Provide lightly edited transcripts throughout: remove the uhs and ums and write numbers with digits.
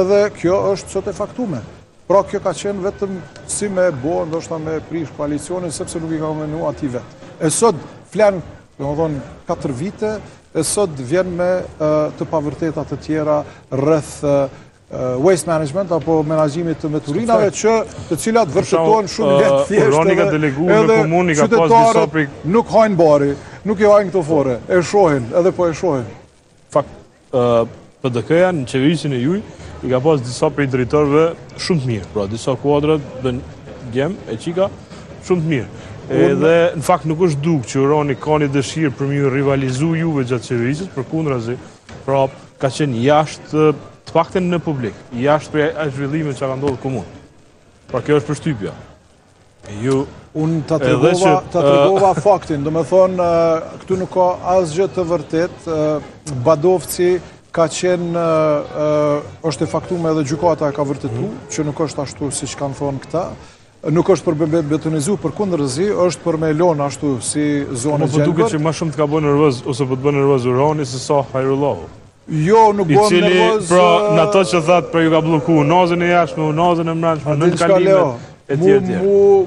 edhe kjo është sot e faktume. Pra kjo ka qenë vetëm si me bo, ndoshta me prish koalicionin, sepse nuk i ka menu ati vetë. E sot flenë, do të thonë, 4 vite, e sot vjen me të pavërtetat të tjera rreth waste management apo menaxhimit të veturinave të cilat vërtetohen shumë letë thjesht edhe qytetarët nuk hajnë bari, nuk i hajnë këto fore, e shohin, edhe po e shohin. Fakt, PDK-ja në qeverisin e juj i ka pas disa prej drejtorëve shumë të mirë, pra disa kuadrat dhe djem e qika shumë të mirë. Edhe në fakt nuk është duk që Roni ka një dëshirë për mjë rivalizu juve gjatë qeverisit, për kundrazi, pra ka qenë jashtë të pakten në publik, jashtë për e zhvillime që ka ndodhë komunë. Pra kjo është përshtypja. Unë të tregova faktin, do me thonë, këtu nuk ka asgjë të vërtet, Badovci ka qenë, është e faktume edhe gjykata e ka vërtetu, që nuk është ashtu si që kanë thonë këta, nuk është për betonizu për kundërzi, është për me lonë ashtu si zonë gjenëgër. Po duke që ma shumë të ka bënë nervoz, ose po të bënë nervoz Urani, se sa Hajrullahu. Jo, nuk bënë nervoz... Pra, në të që thatë, pra ju ka bloku unazën e jashme, unazën e mranjshme, nën kalimet, e tjerë.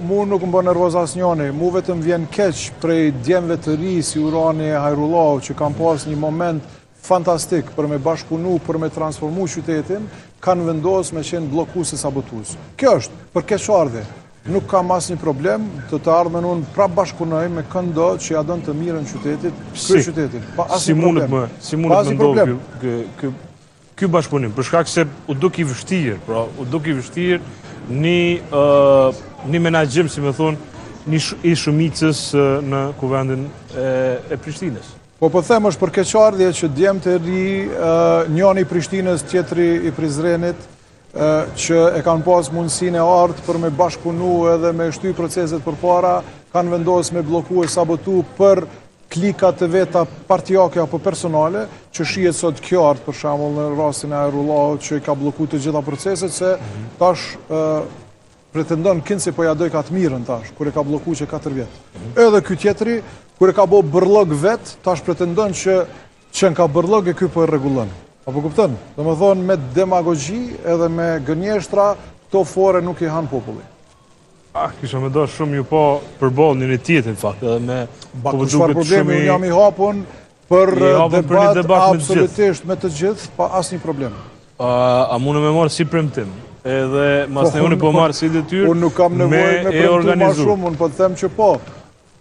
Mu nuk më bënë nervoz asë njoni, mu vetëm vjen keq prej djemve të ri si Urani e Hajrullahu, që kam pas një moment fantastik për me bashkëpunu, për me transformu qytetin, kanë vendos me qenë blokus e sabotus. Kjo është, për keqardhje. Nuk kam asë një problem të ardhmen unë prap bashkëpunoj me këndo që ja dënë të mirën qytetit, kërë qytetit. Si mundet me ndohë kjo bashkëpunim, për shkak se u duk i vështirë, pra u duk i vështirë një menaxhim, si me thonë, një i shumicës në kuvendin e Prishtinës. Po them është për keqardhje që djemët e ri, njëni i Prishtinës, tjetri i Prizrenit, që e kanë pas mundësin e artë për me bashkëpunu edhe me shty proceset për para, kanë vendos me bloku e sabotu për klikat të veta partijake apo personale, që shihet sot kjo artë për shembull në rastin e Hajrullahut që i ka bloku të gjitha proceset, se tash pretendon kënësi po ja doj ka të mirën tash, kur e ka bloku që 4 vjetë. Edhe ky tjetri, kur e ka bo bërlog vetë, tash pretendon që në ka bërlog e ky po e rregullon. Apo kuptën? Dhe më thonë me demagogji edhe me gënjeshtra, këto fore nuk i hanë populli. Kisha me do shumë ju po përbol një tjetë, në fakt, edhe me... Shfar problemi, unë jam i hapun për debat absolutisht me të gjithë, pa asë një problem. A mune me marë si premtim, edhe mas ne unë po marë si detyrë unë nuk kam nevoj me premtu ma shumë, unë po të them që po.